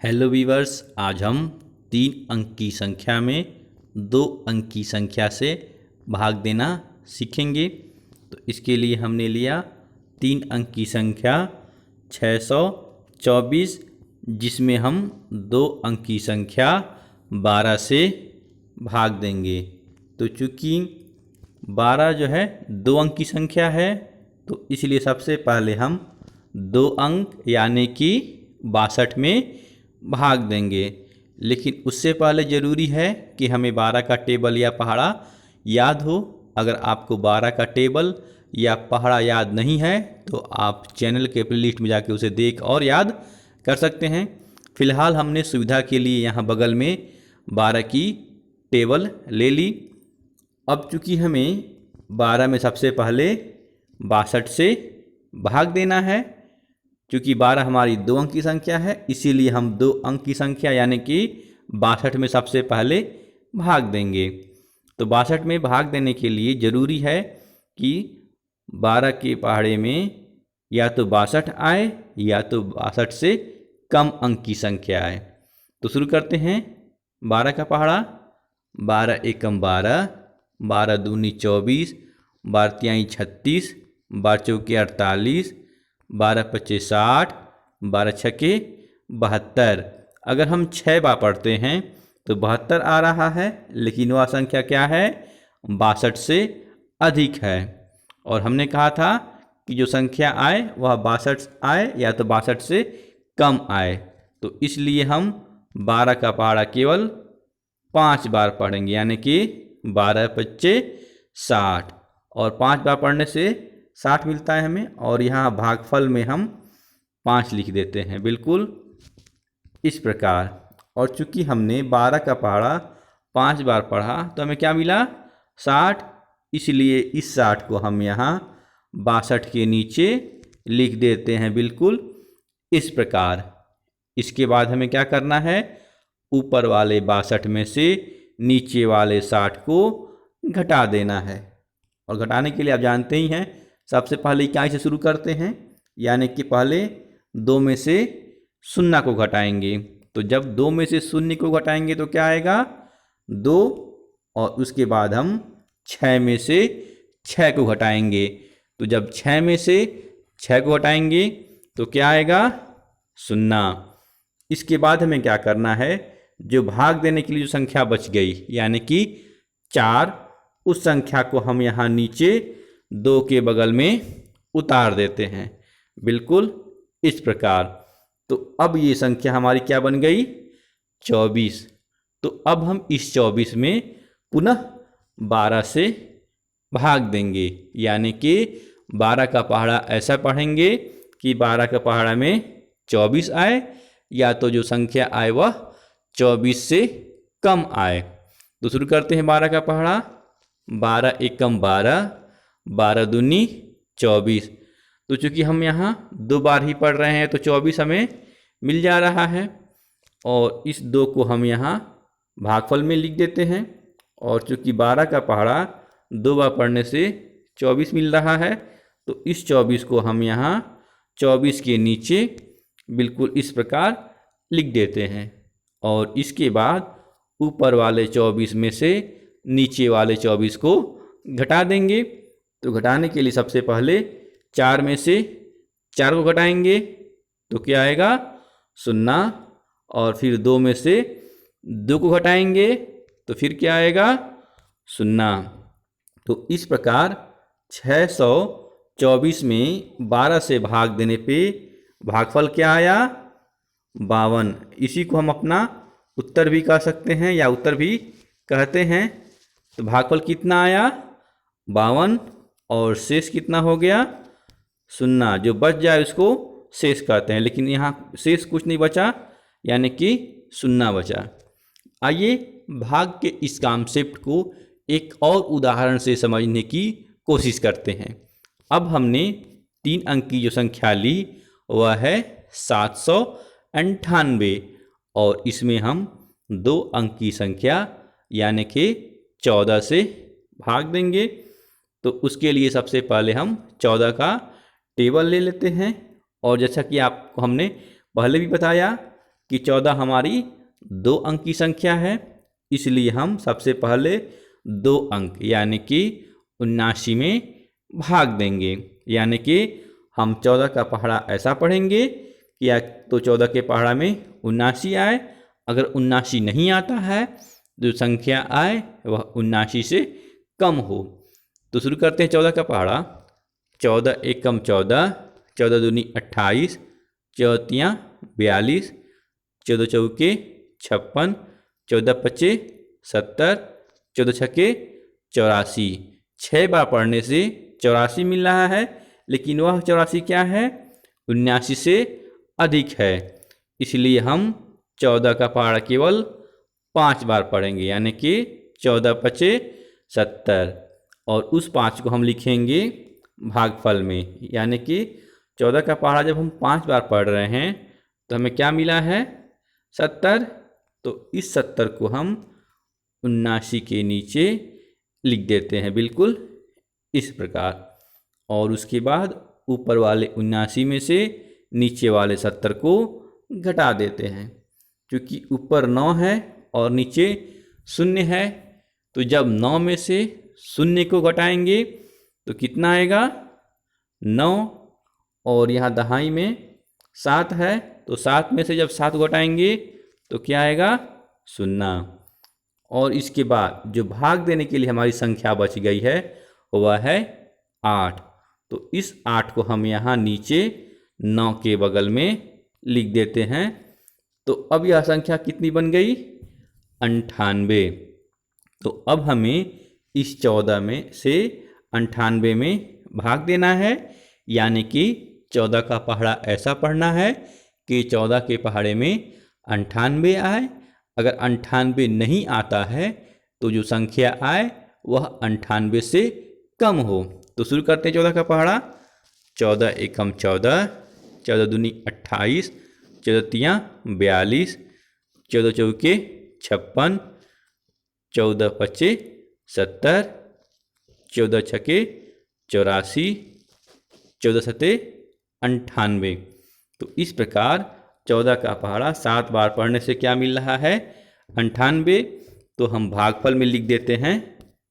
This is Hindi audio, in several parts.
हेलो वीवर्स, आज हम 3 अंक की संख्या में 2 अंक की संख्या से भाग देना सीखेंगे। तो इसके लिए हमने लिया 3 अंक की संख्या 624, जिसमें हम 2 अंक की संख्या 12 से भाग देंगे। तो चूँकि 12 जो है 2 अंक की संख्या है, तो इसलिए सबसे पहले हम 2 अंक यानी कि 62 में भाग देंगे। लेकिन उससे पहले ज़रूरी है कि हमें 12 का टेबल या पहाड़ा याद हो। अगर आपको 12 का टेबल या पहाड़ा याद नहीं है तो आप चैनल के प्लेलिस्ट में जाके उसे देख और याद कर सकते हैं। फ़िलहाल हमने सुविधा के लिए यहाँ बगल में 12 की टेबल ले ली। अब चूँकि हमें 12 में सबसे पहले 62 से भाग देना है। क्योंकि 12 हमारी 2 अंक की संख्या है, इसीलिए हम 2 अंक की संख्या यानी कि 62 में सबसे पहले भाग देंगे। तो 62 में भाग देने के लिए ज़रूरी है कि 12 के पहाड़े में या तो 62 आए या तो 62 से कम अंक की संख्या आए। तो शुरू करते हैं। 12 का पहाड़ा 12 एकम 12, 12 दूनी 24, 12 तिहाई 36, 12 चौके 48, 12 पच्चे 60, 12 छके 72। अगर हम 6 बार पढ़ते हैं तो 72 आ रहा है, लेकिन वह संख्या क्या है? 62 से अधिक है। और हमने कहा था कि जो संख्या आए वह 62 आए या तो 62 से कम आए। तो इसलिए हम 12 का पहाड़ा केवल 5 बार पढ़ेंगे, यानी कि 12 पच्चे 60। और 5 बार पढ़ने से 60 मिलता है हमें, और यहाँ भागफल में हम 5 लिख देते हैं, बिल्कुल इस प्रकार। और चूँकि हमने 12 का पहाड़ा 5 बार पढ़ा तो हमें क्या मिला? 60। इसलिए इस 60 को हम यहाँ 62 के नीचे लिख देते हैं, बिल्कुल इस प्रकार। इसके बाद हमें क्या करना है? ऊपर वाले 62 में से नीचे वाले 60 को घटा देना है। और घटाने के लिए आप जानते ही हैं, सबसे पहले इकाई से शुरू करते हैं, यानी कि पहले 2 में से 0 को घटाएंगे। तो जब 2 में से 0 को घटाएंगे तो क्या आएगा? 2। और उसके बाद हम 6 में से 6 को घटाएंगे। तो जब 6 में से 6 को घटाएंगे तो क्या आएगा? 0। इसके बाद हमें क्या करना है? जो भाग देने के लिए जो संख्या बच गई यानी कि 4, उस संख्या को हम यहाँ नीचे 2 के बगल में उतार देते हैं, बिल्कुल इस प्रकार। तो अब ये संख्या हमारी क्या बन गई? 24। तो अब हम इस 24 में पुनः 12 से भाग देंगे, यानी कि 12 का पहाड़ा ऐसा पढ़ेंगे कि 12 का पहाड़ा में 24 आए या तो जो संख्या आए वह 24 से कम आए। तो शुरू करते हैं 12 का पहाड़ा। 12 एकम 12, 12 दूनी 24। तो चूँकि हम यहाँ 2 बार ही पढ़ रहे हैं तो 24 हमें मिल जा रहा है, और इस 2 को हम यहाँ भागफल में लिख देते हैं। और चूँकि 12 का पहाड़ा 2 बार पढ़ने से 24 मिल रहा है, तो इस 24 को हम यहाँ 24 के नीचे बिल्कुल इस प्रकार लिख देते हैं। और इसके बाद ऊपर वाले 24 में से नीचे वाले 24 को घटा देंगे। तो घटाने के लिए सबसे पहले 4 में से 4 को घटाएंगे तो क्या आएगा? 0। और फिर 2 में से 2 को घटाएंगे तो फिर क्या आएगा? 0। तो इस प्रकार 624 में 12 से भाग देने पे भागफल क्या आया? 52। इसी को हम अपना उत्तर भी कह सकते हैं या उत्तर भी कहते हैं। तो भागफल कितना आया? 52। और शेष कितना हो गया? 0। जो बच जाए उसको शेष कहते हैं, लेकिन यहाँ शेष कुछ नहीं बचा, यानी कि 0 बचा। आइए भाग के इस कॉन्सेप्ट को एक और उदाहरण से समझने की कोशिश करते हैं। अब हमने 3 अंक की जो संख्या ली वह है 798, और इसमें हम 2 अंक की संख्या यानी कि 14 से भाग देंगे। तो उसके लिए सबसे पहले हम 14 का टेबल ले लेते हैं। और जैसा कि आपको हमने पहले भी बताया कि 14 हमारी 2 अंक की संख्या है, इसलिए हम सबसे पहले 2 अंक यानी कि 79 में भाग देंगे। यानी कि हम 14 का पहाड़ा ऐसा पढ़ेंगे कि या तो 14 के पहाड़ा में 79 आए, अगर 79 नहीं आता है जो संख्या आए वह 79 से कम हो। तो शुरू करते हैं 14 का पहाड़ा। 14 एकम 14, 14 दूनी 28, 14 तियाँ 42, 14 चौके 56, 14 पचे 70, 14 छक्के 84। 6 बार पढ़ने से 84 मिल रहा है, लेकिन वह 84 क्या है, 79 से अधिक है, इसलिए हम 14 का पहाड़ा केवल 5 बार पढ़ेंगे, यानी कि 14 पचे 70, और उस 5 को हम लिखेंगे भागफल में। यानी कि 14 का पहाड़ा जब हम 5 बार पढ़ रहे हैं तो हमें क्या मिला है, 70। तो इस 70 को हम 79 के नीचे लिख देते हैं, बिल्कुल इस प्रकार। और उसके बाद ऊपर वाले 79 में से नीचे वाले 70 को घटा देते हैं। क्योंकि ऊपर 9 है और नीचे 0 है, तो जब 9 में से 0 को घटाएंगे तो कितना आएगा, 9। और यहाँ दहाई में 7 है, तो 7 में से जब 7 घटाएंगे तो क्या आएगा, 0। और इसके बाद जो भाग देने के लिए हमारी संख्या बच गई है वह है 8। तो इस 8 को हम यहाँ नीचे 9 के बगल में लिख देते हैं। तो अब यह संख्या कितनी बन गई, 98। तो अब हमें इस 14 में से 98 में भाग देना है, यानी कि 14 का पहाड़ा ऐसा पढ़ना है कि 14 के पहाड़े में 98 आए। अगर 98 नहीं आता है तो जो संख्या आए वह 98 से कम हो। तो शुरू करते हैं 14 का पहाड़ा। 14 एकम 14, 14 दूनी 28, 14 तियाँ 42, 14 चौके 56, 14 पचे 70, 14 छक्के 84, 14 सते 98। तो इस प्रकार 14 का पहाड़ा 7 बार पढ़ने से क्या मिल रहा है, 98। तो हम भागफल में लिख देते हैं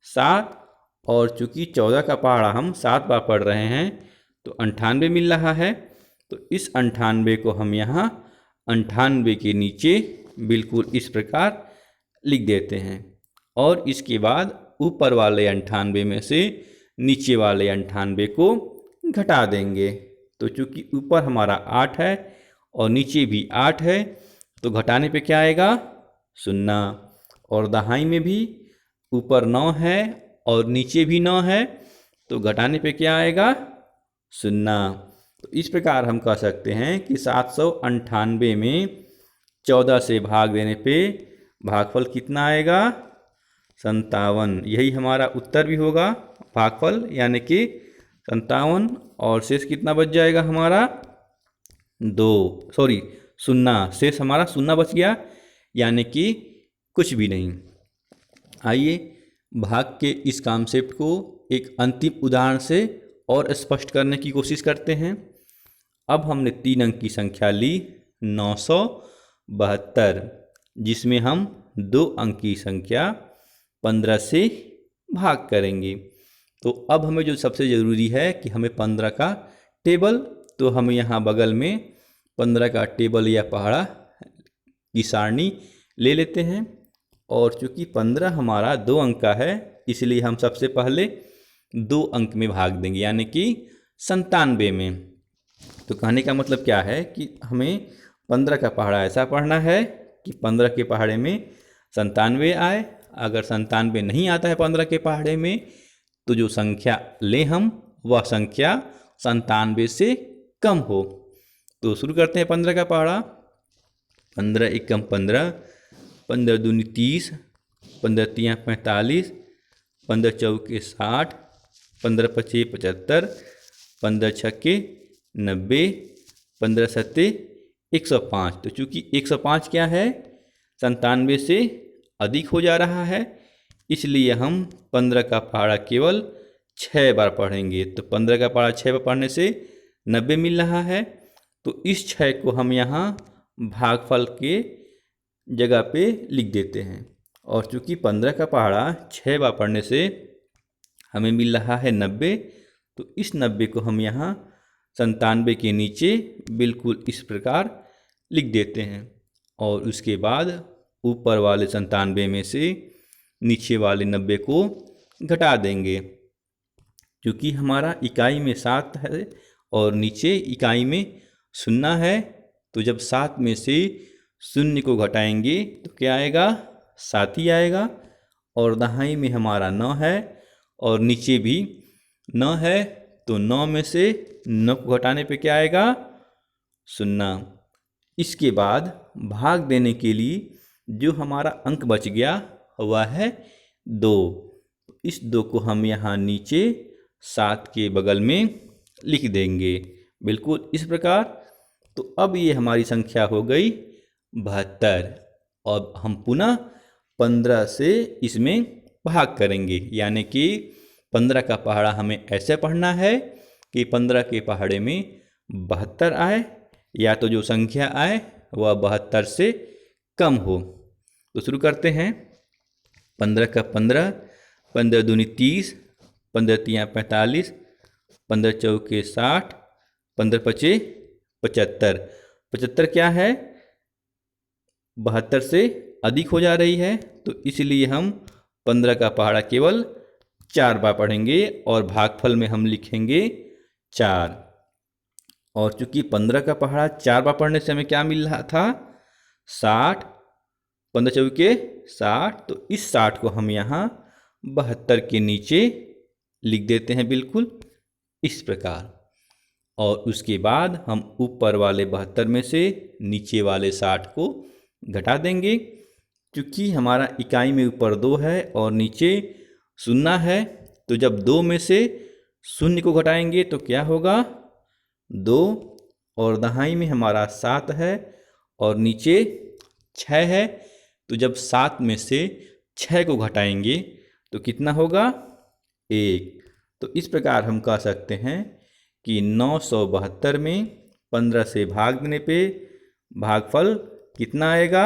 7, और चूंकि 14 का पहाड़ा हम 7 बार पढ़ रहे हैं तो 98 मिल रहा है। तो इस 98 को हम यहाँ 98 के नीचे बिल्कुल इस प्रकार लिख देते हैं, और इसके बाद ऊपर वाले 98 में से नीचे वाले 98 को घटा देंगे। तो चूंकि ऊपर हमारा 8 है और नीचे भी 8 है, तो घटाने पे क्या आएगा, 0। और दहाई में भी ऊपर 9 है और नीचे भी 9 है, तो घटाने पे क्या आएगा, 0। तो इस प्रकार हम कह सकते हैं कि 798 में 14 से भाग देने पे भागफल कितना आएगा, 57। यही हमारा उत्तर भी होगा, भागफल यानी कि 57। और शेष कितना बच जाएगा हमारा, 0। शेष हमारा 0 बच गया, यानी कि कुछ भी नहीं। आइए भाग के इस कॉन्सेप्ट को एक अंतिम उदाहरण से और स्पष्ट करने की कोशिश करते हैं। अब हमने 3 अंक की संख्या ली 972, जिसमें हम 2 अंक की संख्या 15 से भाग करेंगे। तो अब हमें जो सबसे ज़रूरी है कि हमें 15 का टेबल, तो हम यहाँ बगल में 15 का टेबल या पहाड़ा की सारणी ले लेते हैं। और चूँकि 15 हमारा 2 अंक का है, इसलिए हम सबसे पहले 2 अंक में भाग देंगे, यानी कि 97 में। तो कहने का मतलब क्या है कि हमें 15 का पहाड़ा ऐसा पढ़ना है कि 15 के पहाड़े में 97 आए। अगर 97 नहीं आता है 15 के पहाड़े में, तो जो संख्या लें हम वह संख्या 97 से कम हो। तो शुरू करते हैं 15 का पहाड़ा। 15 एकम 15, 15 दूनी 30, 15 तियाँ 45, 15 चौके 60, 15 पचे 75, 15 छक्के 90, 15 सत्ते 105। तो चूँकि 105 क्या है, 97 से अधिक हो जा रहा है, इसलिए हम 15 का पहाड़ा केवल 6 बार पढ़ेंगे। तो 15 का पहाड़ा 6 बार पढ़ने से 90 मिल रहा है। तो इस 6 को हम यहाँ भागफल के जगह पे लिख देते हैं। और चूँकि 15 का पहाड़ा 6 बार पढ़ने से हमें मिल रहा है 90, तो इस 90 को हम यहाँ 97 के नीचे बिल्कुल इस प्रकार लिख देते हैं। और उसके बाद ऊपर वाले 97 में से नीचे वाले 90 को घटा देंगे। क्योंकि हमारा इकाई में 7 है और नीचे इकाई में 0 है, तो जब 7 में से 0 को घटाएंगे तो क्या आएगा? 7 ही आएगा। और दहाई में हमारा 9 है और नीचे भी 9 है, तो 9 में से 9 को घटाने पे क्या आएगा? 0। इसके बाद भाग देने के लिए जो हमारा अंक बच गया हुआ है 2। इस 2 को हम यहाँ नीचे 7 के बगल में लिख देंगे, बिल्कुल इस प्रकार। तो अब ये हमारी संख्या हो गई 72। और हम पुनः 15 से इसमें भाग करेंगे, यानी कि 15 का पहाड़ा हमें ऐसे पढ़ना है कि 15 के पहाड़े में 72 आए, या तो जो संख्या आए वह 72 से कम हो। तो शुरू करते हैं। 15 का 15, 15 दूनी 30, 15 तियाँ 45, 15 चौके 60, 15 पचे 75। 75 क्या है? 72 से अधिक हो जा रही है, तो इसलिए हम 15 का पहाड़ा केवल 4 बार पढ़ेंगे और भागफल में हम लिखेंगे 4। और चूंकि 15 का पहाड़ा 4 बार पढ़ने से हमें क्या मिल रहा था? 60। 15 चौके 60, तो इस 60 को हम यहाँ 72 के नीचे लिख देते हैं, बिल्कुल इस प्रकार। और उसके बाद हम ऊपर वाले 72 में से नीचे वाले 60 को घटा देंगे। क्योंकि हमारा इकाई में ऊपर 2 है और नीचे 0 है, तो जब 2 में से 0 को घटाएंगे तो क्या होगा? 2। और दहाई में हमारा 7 है और नीचे 6 है, तो जब 7 में से 6 को घटाएंगे तो कितना होगा? 1। तो इस प्रकार हम कह सकते हैं कि 972 में 15 से भाग देने पे भागफल कितना आएगा?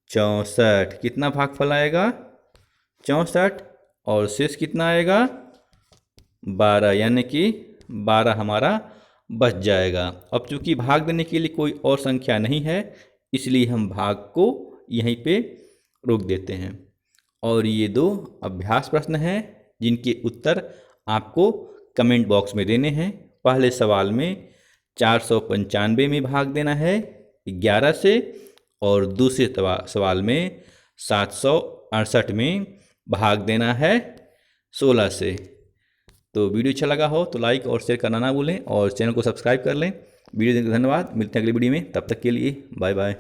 64। कितना भागफल आएगा? 64। और शेष कितना आएगा? 12, यानी कि 12 हमारा बच जाएगा। अब चूंकि भाग देने के लिए कोई और संख्या नहीं है, इसलिए हम भाग को यहीं पे रोक देते हैं। और ये 2 अभ्यास प्रश्न हैं जिनके उत्तर आपको कमेंट बॉक्स में देने हैं। पहले सवाल में 495 में भाग देना है 11 से, और दूसरे सवाल में 768 में भाग देना है 16 से। तो वीडियो अच्छा लगा हो तो लाइक और शेयर करना ना भूलें और चैनल को सब्सक्राइब कर लें। वीडियो देखने के लिए धन्यवाद। मिलते हैं अगली वीडियो में, तब तक के लिए बाय बाय।